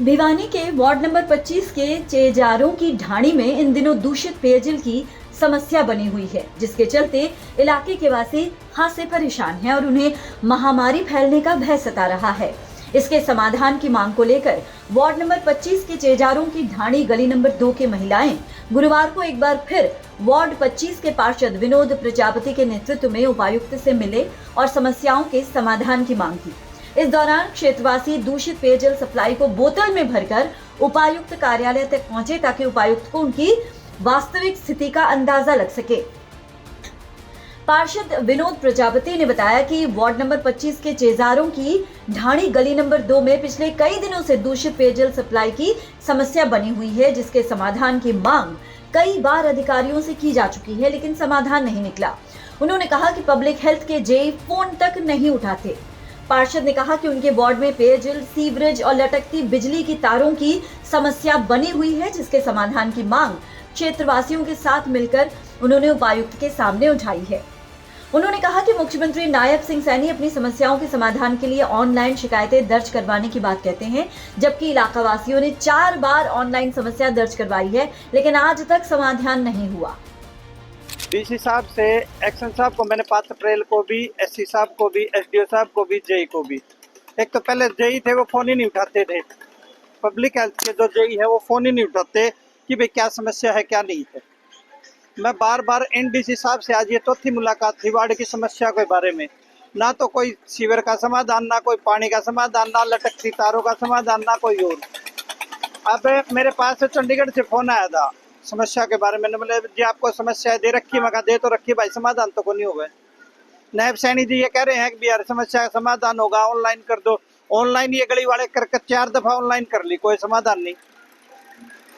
भिवानी के ward number 25 के चेजारों की ढाणी में इन दिनों दूषित पेयजल की समस्या बनी हुई है, जिसके चलते इलाके के वासी खासे से परेशान हैं और उन्हें महामारी फैलने का भय सता रहा है। इसके समाधान की मांग को लेकर वार्ड नंबर 25 के चेजारों की ढाणी गली नंबर 2 के महिलाएं गुरुवार को एक बार फिर वार्ड 25 के पार्षद विनोद प्रजापति के नेतृत्व में उपायुक्त से मिले और समस्याओं के समाधान की मांग की। इस दौरान क्षेत्रवासी दूषित पेयजल सप्लाई को बोतल में भरकर उपायुक्त कार्यालय तक पहुंचे ताकि उपायुक्त को उनकी वास्तविक स्थिति का अंदाजा लग सके। पार्षद विनोद प्रजापति ने बताया कि वार्ड नंबर 25 के चेजारों की ढाणी गली नंबर 2 में पिछले कई दिनों से दूषित पेयजल सप्लाई की समस्या बनी हुई है, जिसके समाधान की मांग कई बार अधिकारियों से की जा चुकी है, लेकिन समाधान नहीं निकला। उन्होंने कहा कि पब्लिक हेल्थ के जेई फोन तक नहीं उठाते। पार्षद ने कहा कि उनके वार्ड में पेयजल, सीवरेज और लटकती बिजली की तारों की समस्या बनी हुई है, जिसके समाधान की मांग क्षेत्रवासियों के साथ मिलकर उन्होंने उपायुक्त के सामने उठाई है। उन्होंने कहा कि मुख्यमंत्री नायब सिंह सैनी अपनी समस्याओं के समाधान के लिए ऑनलाइन शिकायतें दर्ज करवाने की बात कहते हैं, जबकि इलाका वासियों ने 4 बार ऑनलाइन समस्या दर्ज करवाई है, लेकिन आज तक समाधान नहीं हुआ। डीसी साहब से एक्शन साहब को मैंने पात्र अप्रैल को भी, एससी साहब को भी, एसडीओ साहब को भी, जेई को भी। एक तो पहले जेई थे वो फोन ही नहीं उठाते थे। पब्लिक हेल्थ के जो जेई है वो फोन ही नहीं उठाते कि भाई क्या समस्या है क्या नहीं है। मैं बार बार एनडीसी साहब से आज ये चौथी मुलाकात थी वार्ड की समस्या के बारे में। ना तो कोई सीवर का समाधान, ना कोई पानी का समाधान, ना लटकती तारों का समाधान, ना कोई और। अब मेरे पास चंडीगढ़ से फोन आया था समस्या के बारे में। बोले जी आपको समस्या दे रखी, मैं कहा दे तो रखी भाई, समाधान तो को नहीं हुआ। नायब सैनी जी ये कह रहे हैं कि यार समस्या का समाधान होगा, ऑनलाइन कर दो। ऑनलाइन ये गली वाले करके 4 दफा ऑनलाइन कर ली, कोई समाधान नहीं।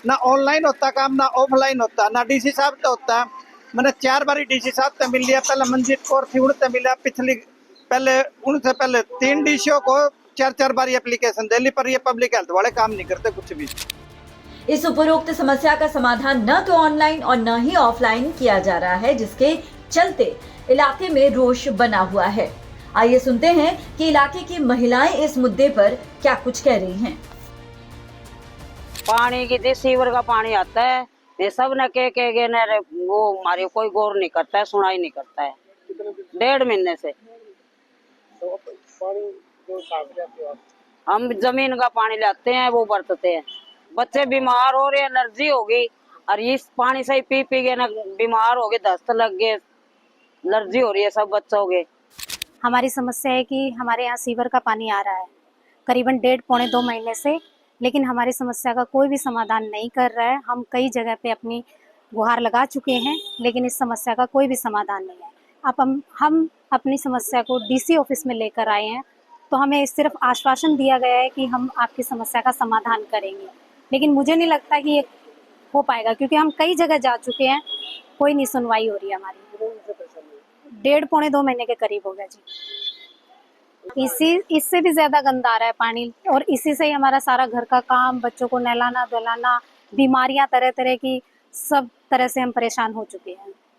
ना ऑनलाइन होता काम, ना ऑफलाइन होता, ना डीसी साहब तो होता। मैंने 4 बार डीसी साहब से मिल लिया। पहले मंजीत कौर थी उनसे मिला, पिछली पहले उनसे पहले 3 डीसीओ को 4 बार एप्लीकेशन दे ली, पर ये पब्लिक हेल्थ वाले काम नहीं करते कुछ भी। इस उपरोक्त समस्या का समाधान न तो ऑनलाइन और न ही ऑफलाइन किया जा रहा है, जिसके चलते इलाके में रोष बना हुआ है। आइए सुनते हैं कि इलाके की महिलाएं इस मुद्दे पर क्या कुछ कह रही हैं। पानी की सीवर का पानी आता है, ये सब न के न वो हमारे कोई गौर नहीं करता है, सुनाई नहीं करता है। 1.5 महीने से तो पानी जो हम जमीन का पानी लाते हैं वो बरतते हैं। बच्चे बीमार हो रहे हैं, एलर्जी हो गई और इस पानी से पी के ना बीमार हो गए, दस्त लग गए, एलर्जी हो रही है सब बच्चों के। हमारी समस्या है कि हमारे यहाँ सीवर का पानी आ रहा है करीबन 1.5-2 महीने से, लेकिन हमारी समस्या का कोई भी समाधान नहीं कर रहा है। हम कई जगह पे अपनी गुहार लगा चुके हैं, लेकिन इस समस्या का कोई भी समाधान नहीं है। अब हम अपनी समस्या को डीसी ऑफिस में लेकर आए हैं, तो हमें सिर्फ आश्वासन दिया गया है कि हम आपकी समस्या का समाधान करेंगे, लेकिन मुझे नहीं लगता कि ये हो पाएगा, क्योंकि हम कई जगह जा चुके हैं, कोई नहीं सुनवाई हो रही है हमारी। 1.5-2 महीने के करीब हो गया जी। इससे भी ज्यादा गंदा आ रहा है पानी, और इसी से ही हमारा सारा घर का काम, बच्चों को नहलाना धुलाना, बीमारियां तरह तरह की, सब तरह से हम परेशान हो चुके हैं।